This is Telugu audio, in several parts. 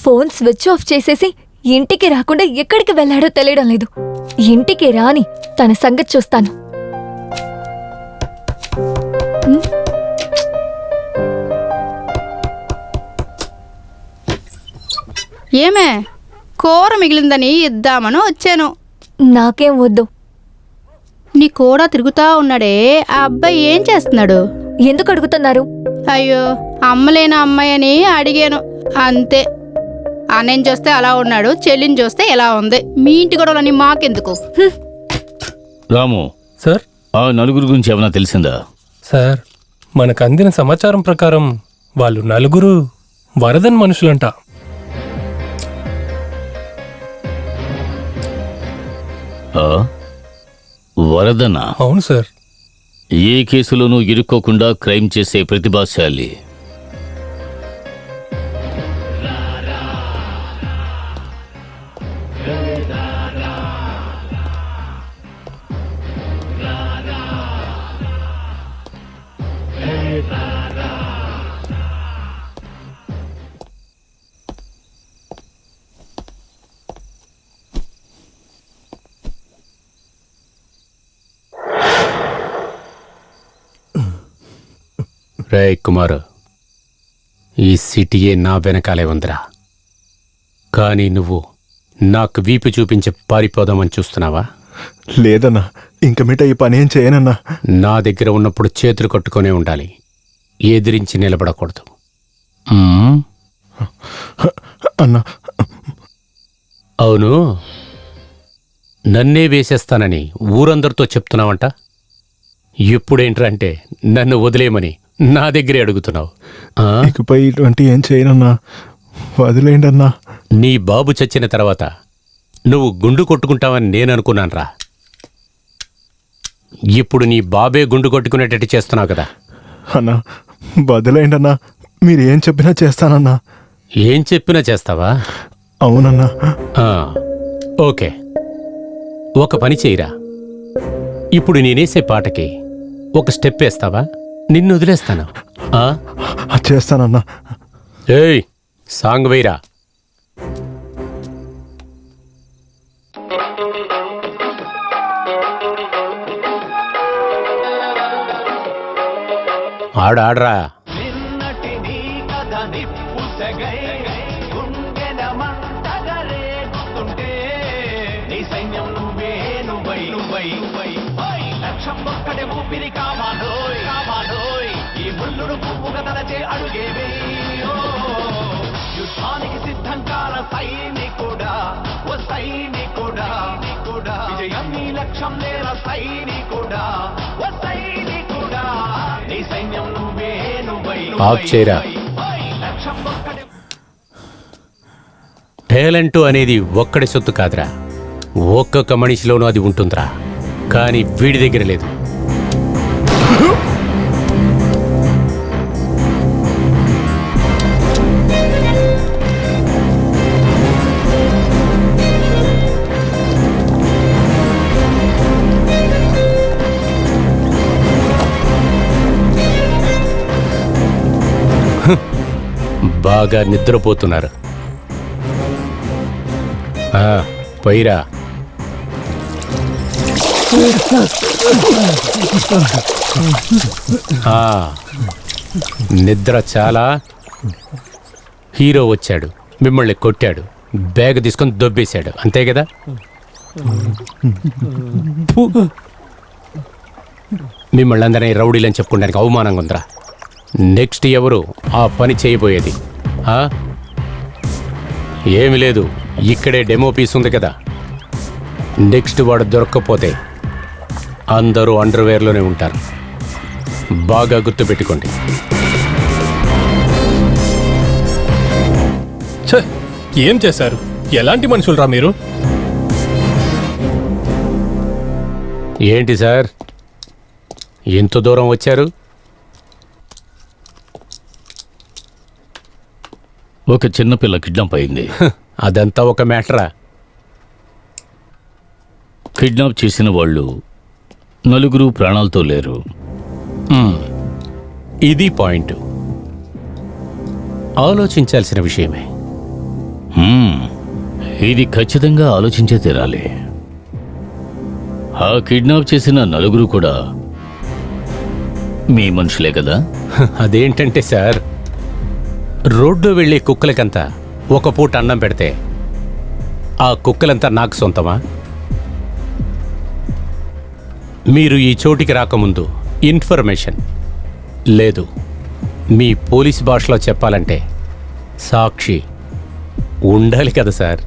ఫోన్ స్విచ్ ఆఫ్ చేసేసి ఇంటికి రాకుండా ఎక్కడికి వెళ్ళాడో తెలియడం లేదు. ఇంటికి రాని తన సంగతి చూస్తాను. ఏమే, కూర మిగిలిందని ఇద్దామని వచ్చాను. నాకేం వద్దు. నీ కూడా తిరుగుతా ఉన్నాడే, ఆ అబ్బాయి ఏం చేస్తున్నాడు? ఎందుకు అడుగుతున్నారు? అయ్యో, అమ్మలేని అమ్మాయి అని అడిగాను అంతే. అన్నయ్యని చూస్తే అలా ఉన్నాడు, చెల్లిని చూస్తే ఎలా ఉంది. మీ ఇంటి గొడవలని మాకెందుకు? రాము సార్, ఆ నలుగురు గురించి ఏమైనా తెలిసిందా? సార్, మనకు అందిన సమాచారం ప్రకారం వాళ్ళు నలుగురు వరదన్ మనుషులంట. వరదనా? అవును సార్. ఏ కేసులోనూ ఇరుక్కోకుండా క్రైమ్ చేసే ప్రతిభాశాలి. రే కుమార్, ఈ సిటీయే నా వెనకాలే ఉందిరా. కానీ నువ్వు నాకు వీపు చూపించి పారిపోదామని చూస్తున్నావా? లేదన్నా, ఇంక మీట ఈ పని ఏం చేయనన్నా. నా దగ్గర ఉన్నప్పుడు చేతులు కట్టుకునే ఉండాలి, ఎదిరించి నిలబడకూడదు. అన్నా, అవును, నన్నే వేసేస్తానని ఊరందరితో చెప్తున్నావంట. ఇప్పుడేంట్రంటే నన్ను వదిలేయమని నా దగ్గరే అడుగుతున్నావు. ఇకపై ఇటువంటి ఏం చేయనన్నా, వదిలేయండి అన్నా. నీ బాబు చచ్చిన తర్వాత నువ్వు గుండు కొట్టుకుంటావని నేను అనుకున్నానురా. ఇప్పుడు నీ బాబే గుండు కొట్టుకునేటట్టు చేస్తున్నావు కదా. అన్నా, వదిలేయండి అన్నా. మీరు ఏం చెప్పినా చేస్తానన్నా. ఏం చెప్పినా చేస్తావా? అవునన్నా. ఓకే, ఒక పని చేయరా. ఇప్పుడు నేనేసే పాటకి ఒక స్టెప్ వేస్తావా? నిన్ను వదిలేస్తాను. చేస్తానన్నా. ఏయ్, సాంగ్ వేయరా. ఆడరా. యుద్ధానికి సిద్ధం కాల సైనికుడా, ఓ సైనికుడా, విజయం నీ లక్ష్యం లేరా సైనికుడా, ఓ సైనికుడా, నీ సైన్యం నువ్వే నువ్వై. ఆప్ చేయరా. టాలెంట్ అనేది ఒక్కడి సొత్తు కాదురా, ఒక్కొక్క మనిషిలోనూ అది ఉంటుందిరా. కానీ వీడి దగ్గర లేదు. బాగా నిద్రపోతున్నారు. పైరా. నిద్ర చాలా. హీరో వచ్చాడు, మిమ్మల్ని కొట్టాడు, బ్యాగ్ తీసుకొని దొబ్బేశాడు, అంతే కదా. మిమ్మల్ని అందరినీ రౌడీలని చెప్పుకోవడానికి అవమానంగా ఉందిరా. నెక్స్ట్ ఎవరు ఆ పని చేయబోయేది? ఏమి లేదు, ఇక్కడే డెమో పీస్ ఉంది కదా. నెక్స్ట్ వాడు దొరక్కపోతే అందరూ అండర్వేర్లోనే ఉంటారు. బాగా గుర్తుపెట్టుకోండి. ఏం చేశారు? ఎలాంటి మనుషులరా మీరు? ఏంటి సార్, ఎంత దూరం వచ్చారు? ఒక చిన్నపిల్ల కిడ్నాప్ అయింది. అదంతా ఒక మ్యాటరా? కిడ్నాప్ చేసిన వాళ్ళు నలుగురు ప్రాణాలతో లేరు. ఇది పాయింట్. ఆలోచించాల్సిన విషయమే. ఇది ఖచ్చితంగా ఆలోచించే తీరాలి. ఆ కిడ్నాప్ చేసిన నలుగురు కూడా మీ మనుషులే కదా? అదేంటంటే సార్, రోడ్డు వెళ్ళే కుక్కలకంతా ఒక పూట అన్నం పెడితే ఆ కుక్కలంతా నాకు సొంతమా? మీరు ఈ చోటికి రాకముందు ఇన్ఫర్మేషన్ లేదు. మీ పోలీస్ భాషలో చెప్పాలంటే సాక్షి ఉండాలి కదా సార్.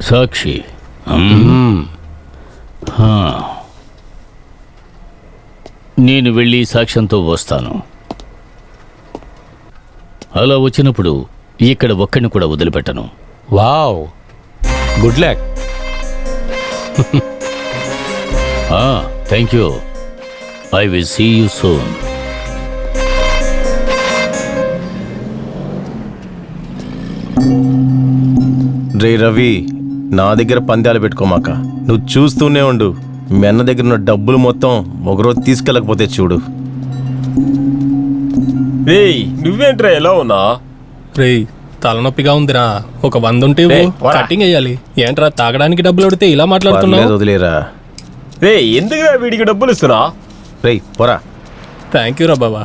సాక్షి. నేను వెళ్ళి సాక్ష్యంతో వస్తాను. అలా వచ్చినప్పుడు ఇక్కడ ఒక్కడిని కూడా వదిలిపెట్టను. Wow, good luck. Thank you. I will see you soon. రే రవి, నా దగ్గర పందాలు పెట్టుకోమాక. నువ్వు చూస్తూనే ఉండు. మీ అన్న దగ్గర ఉన్న డబ్బులు మొత్తం ఒకరోజు తీసుకెళ్ళకపోతే చూడు. రేయ్, నువ్వేంట్రా ఎలా ఉన్నా? రేయ్, తలనొప్పిగా ఉందిరా. ఒక 100 ఉంటే ఇవ్వు. రేయ్, పోరా. కటింగ్ వేయాలి. ఏంట్రా తాగడానికి డబ్బులు అడిగితే ఇలా మాట్లాడుతున్నావు? పర్లేదు, వదిలేరా. రేయ్, ఎందుకురా వీడికి డబ్బులు ఇస్తున్నా? రేయ్ పోరా. థ్యాంక్ యూ రా బాబా.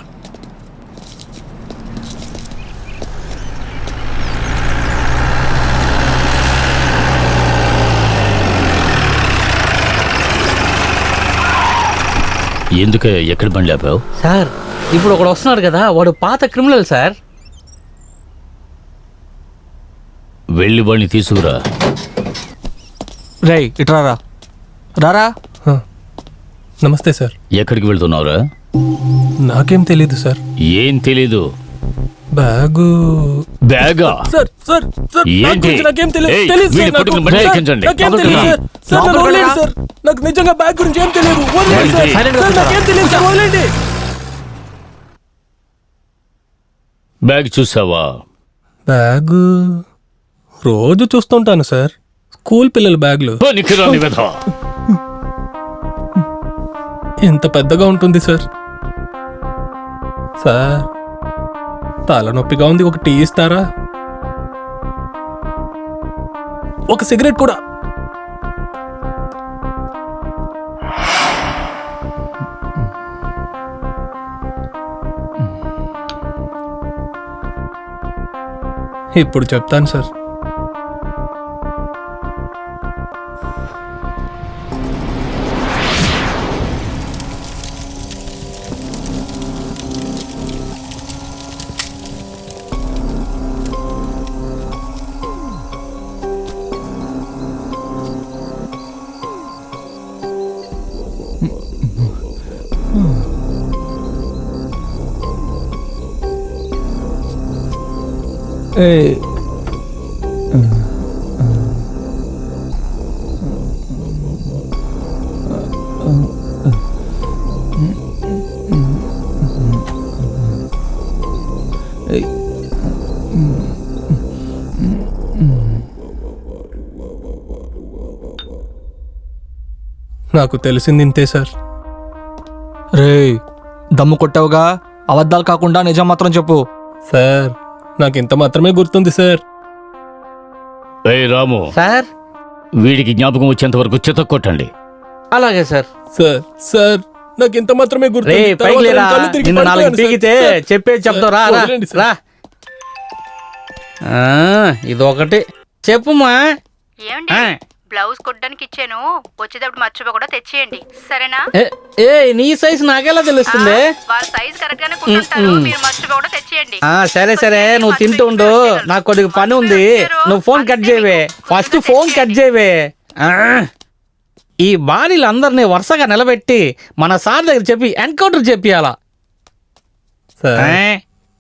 ఎందుకు ఎక్కడ బండి ఆపావు? సార్, ఇప్పుడు ఒకడు వస్తున్నాడు కదా, వాడు పాత క్రిమినల్ సార్. వెళ్ళి వాడిని తీసుకురా. రేయ్, ఇట్రారా. రారా. నమస్తే సార్. ఎక్కడికి వెళ్తున్నావురా? నాకేం తెలీదు సార్. ఏం తెలీదు? బ్యాగు. బ్యాగా? సార్ సార్ సార్, ఏంటి? నాకు గురించి నాకేం తెలీదు. ఏయ్, తెలీదు సార్ వీడిని నాకు. పట్టుకుని బండి సార్, ఎక్కించండి. నాకేం తెలీదు సార్. సార్, నన్ను వదిలేయండి సార్. నాకు నిజంగా బ్యాగ్ గురించి ఏం తెలియదు. వదిలేయండి సార్. ఏంటి? సార్, నాకేం తెలియదు సార్. వదిలేయండి. బ్యాగ్ చూసావా? బ్యాగు రోజు చూస్తుంటాను సార్. స్కూల్ పిల్లల బ్యాగులు. పనికిరాని వెధవ. ఎంత పెద్దగా ఉంటుంది సార్. సార్, తలనొప్పిగా ఉంది. ఒక టీ ఇస్తారా? ఒక సిగరెట్ కూడా. ఇప్పుడు చెప్తాను సార్. నాకు తెలిసింది ఇంతే సార్. రేయ్, దమ్ము కొట్టావుగా, అబద్ధాలు కాకుండా నిజం మాత్రం చెప్పు. సార్, నాకు ఇంత మాత్రమే గుర్తుంది సార్. ఏయ్ రాము, సార్. వీడికి జ్ఞాపకం వచ్చేంత వరకు చితక్కొట్టండి. అలాగే సార్. సార్ సార్, నాకు ఇంత మాత్రమే రే, గుర్తుంది. పైకి తర్వాత లేరా. నేను కళ్ళు తిరిగి నిన్ను 4 పడిపోయాను సార్. పీకితే సార్, చెప్పేది చెప్తావు. రా రా, వదిలేండి సార్. రా. ఇదొకటి చెప్పుమా. ఏమండి, బ్లౌజ్ కుట్టడానికి ఇచ్చాను, వచ్చేటప్పుడు మర్చిపోకుండా తెచ్చేయండి, సరేనా? నీ సైజు నాకెలా తెలుస్తుంది? వాళ్ళ సైజ్ కరెక్ట్ గానే కుట్టుంటారు, మీరు మర్చిపోకుండా తెచ్చేయండి. సరే సరే, నువ్వు తింటూ ఉండు. నాకు కొద్దిగా పని ఉంది. నువ్వు ఫోన్ కట్ చేయవే. ఫస్ట్ ఫోన్ కట్ చేయవే. ఈ బాడీలు అందరినీ వరుసగా నిలబెట్టి మన సార్ దగ్గర చెప్పి ఎన్కౌంటర్ చెప్పియాలా. సార్,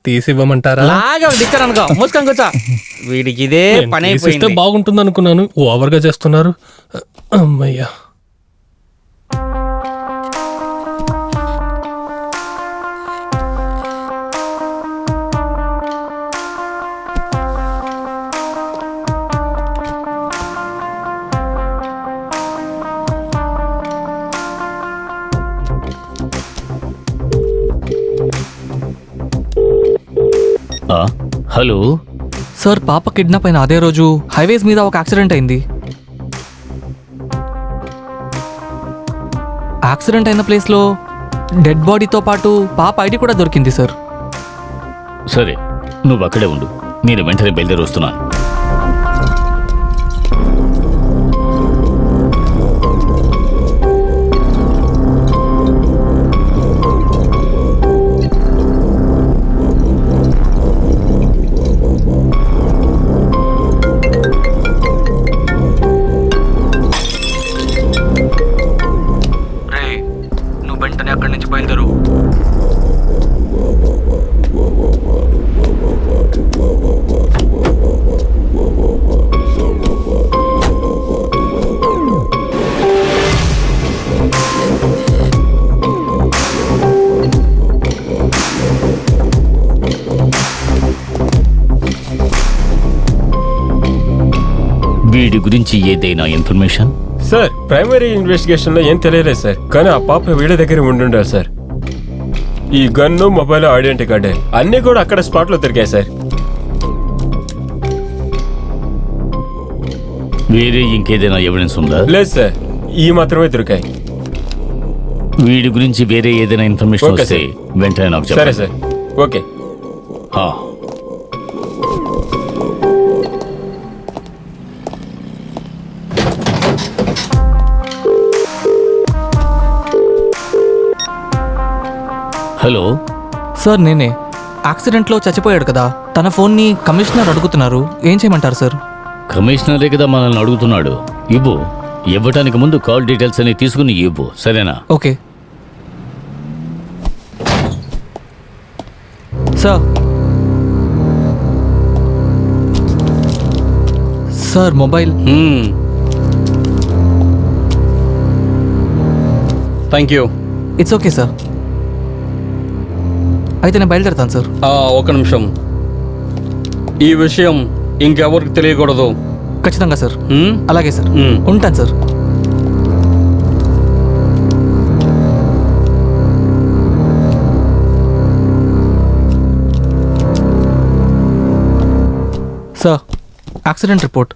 తీసివ్వమంటారా? లాగా దిక్కను అనుకో, మూసుకొని కూర్చో. వీడికి ఇదే పని అయిపోయింది. బాగుంటుంది అనుకున్నాను, ఓవర్గా చేస్తున్నారు. అమ్మయ్యా. హలో సార్ పాప కిడ్నాప్ అయిన అదే రోజు హైవేస్ మీద ఒక యాక్సిడెంట్ అయింది. యాక్సిడెంట్ అయిన ప్లేస్లో డెడ్ బాడీతో పాటు పాప ఐడి కూడా దొరికింది సార్. సరే నువ్వు అక్కడే ఉండు, నేను వెంటనే బయలుదేరి వస్తున్నాను. నువ్వు వెంటనే అక్కడి నుంచి బయలుదేరు. వీడి గురించి ఏదైనా ఇన్ఫర్మేషన్? సార్ ప్రైమరీ ఇన్వెస్టిగేషన్ లో ఏం తెలియలేదు సార్, కానీ ఆ పాప వీళ్ళ దగ్గర ఉండాలి సార్. ఈ గన్ను, మొబైల్, ఐడెంటిటీ కార్డే అన్ని కూడా అక్కడ స్పాట్ లో దొరికాయి సార్. వేరే ఇంకేదైనా ఎవిడెన్స్ ఉందా? లేదు సార్, ఈ మాత్రమే దొరికాయి. వీడి గురించి వేరే ఏదైనా ఇన్ఫర్మేషన్ ఓకే వస్తే సార్. వెంటనే నాకు సరే చెప్పండి. Sir, okay. ఆ. హలో సార్ నేనే. యాక్సిడెంట్లో చచ్చిపోయాడు కదా, తన ఫోన్ని కమిషనర్ అడుగుతున్నారు, ఏం చేయమంటారు సార్? కమిషనరే కదా మనల్ని అడుగుతున్నాడు. ఇవ్వు. ఇవ్వటానికి ముందు కాల్ డీటెయిల్స్ అని తీసుకుని ఇవ్వు, సరేనా? Okay sir. Sir mobile. Thank you. It's okay sir. అయితే నేను బయలుదేరుతాను సార్. ఒక నిమిషం, ఈ విషయం ఇంకెవరికి తెలియకూడదు. ఖచ్చితంగా సార్. హ్మ్? అలాగే సార్, హ్మ్. ఉంటాను sir. Sir accident report.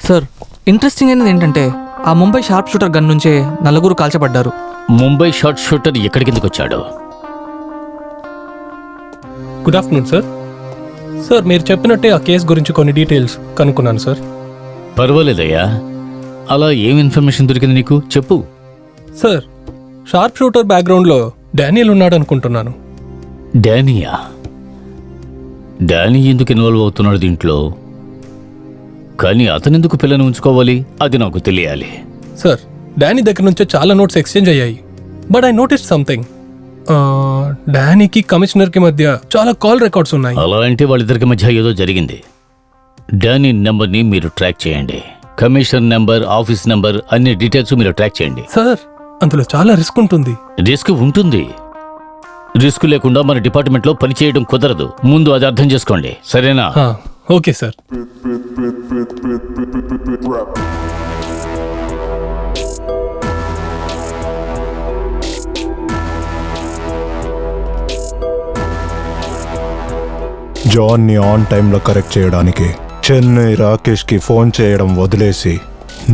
Sir interesting అయినది ఏంటంటే ఆ ముంబై షార్ప్ షూటర్ గన్ నుంచే నలుగురు కాల్చబడ్డారు. ముంబై షార్ట్ షూటర్ ఎక్కడి కిందకు వచ్చాడు? Good afternoon sir. సార్ మీరు చెప్పినట్టే ఆ కేసు గురించి కొన్ని డీటెయిల్స్ కనుక్కున్నాను సార్. పర్వాలేదయ్యా. అలా ఏం ఇన్ఫర్మేషన్ దొరికింది నీకు? చెప్పు. సార్ షార్ప్ షూటర్ బ్యాక్గ్రౌండ్లో డానియల్ ఉన్నాడు అనుకుంటున్నాను. డానియా? డానీ ఎందుకు ఇన్వాల్వ్ అవుతున్నాడు దీంట్లో? కానీ అతనెందుకు పిల్లని ఉంచుకోవాలి? అది నాకు తెలియాలి. సార్ డానీ దగ్గర నుంచే చాలా నోట్స్ ఎక్స్చేంజ్ అయ్యాయి. But I notice something. డానీకి కమిషనర్కి మధ్య చాలా కాల్ రికార్డ్స్ ఉన్నాయి. అలా అంటే వాళ్ళిద్దరికి మధ్య ఏదో జరిగింది. డానీ నెంబర్ని మీరు ట్రాక్ చేయండి. కమిషనర్ నెంబర్, ఆఫీస్ నెంబర్, అన్ని డీటెయిల్స్ మీరు ట్రాక్ చేయండి. సార్ అందులో చాలా రిస్క్ ఉంటుంది. రిస్క్ ఉంటుంది. రిస్క్ లేకుండా మన డిపార్ట్మెంట్లో పనిచేయడం కుదరదు. ముందు అది అర్థం చేసుకోండి, సరేనా? Okay sir. జాన్ని ఆన్ టైంలో కరెక్ట్ చేయడానికి చెన్నై రాకేష్కి ఫోన్ చేయడం వదిలేసి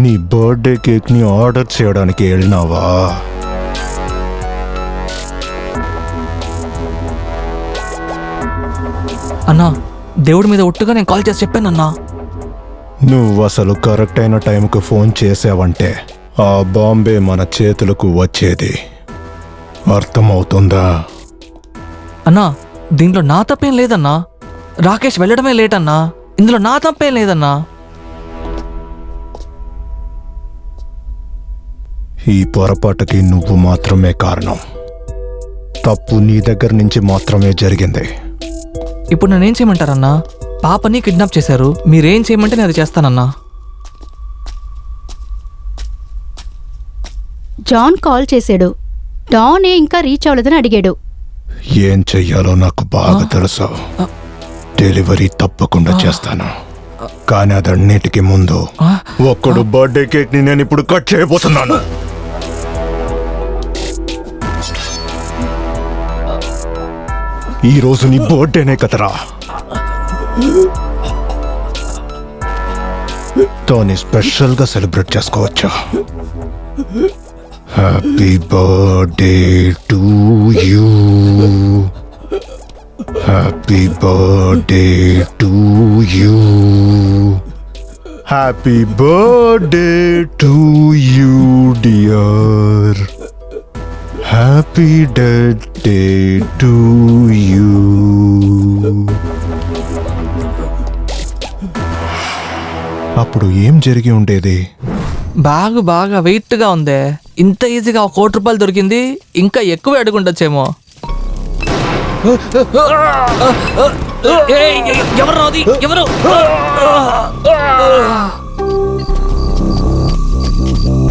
నీ బర్త్డే కేక్ని ఆర్డర్ చేయడానికి వెళ్ళినావా? అన్నా దేవుడి మీద ఒట్టుగా నేను కాల్ చేసి చెప్పానన్నా. నువ్వు అసలు కరెక్ట్ అయిన టైంకి ఫోన్ చేసావంటే ఆ బాంబే మన చేతులకు వచ్చేది. అర్థమవుతుందా? అన్నా దీంట్లో నా తప్పేం లేదన్నా. రాకేష్ వెళ్ళడమే లేట్ అన్నా. ఇందులో నా తప్పేం లేదన్నా. ఈ పొరపాటుకి నువ్వు మాత్రమే కారణం. తప్పు నీ దగ్గర నుంచి మాత్రమే జరిగింది. ఇప్పుడు నేనేం చేయమంటారన్నా? పాపని కిడ్నాప్ చేశారు, మీరేం చేయమంటే నేను అది చేస్తానన్నా. జాన్ కాల్ చేశాడు. డానే ఇంకా రీచ్ అవ్వలేదని అడిగాడు. ఏం చెయ్యాలో నాకు బాగా తెలుసు. డెలివరీ తప్పకుండా చేస్తాను, కానీ అదన్నిటికీ ముందు ఒక్కడు బర్త్డే కేక్ ని నేను ఇప్పుడు కట్ చేయబోతున్నాను. ఈ రోజు నీ బర్త్డేనే కదరా. తోని స్పెషల్గా సెలబ్రేట్ చేసుకోవచ్చు. Happy birthday to you, happy birthday to you, happy birthday to you dear, happy birthday to you. అప్పుడు ఏం జరిగి ఉండేది? బ్యాగ్ బాగా వెయిట్గా ఉందే. ఇంత ఈజీగా 1 కోటి రూపాయలు దొరికింది, ఇంకా ఎక్కువ అడుగుండొచ్చేమో. ఎవరు?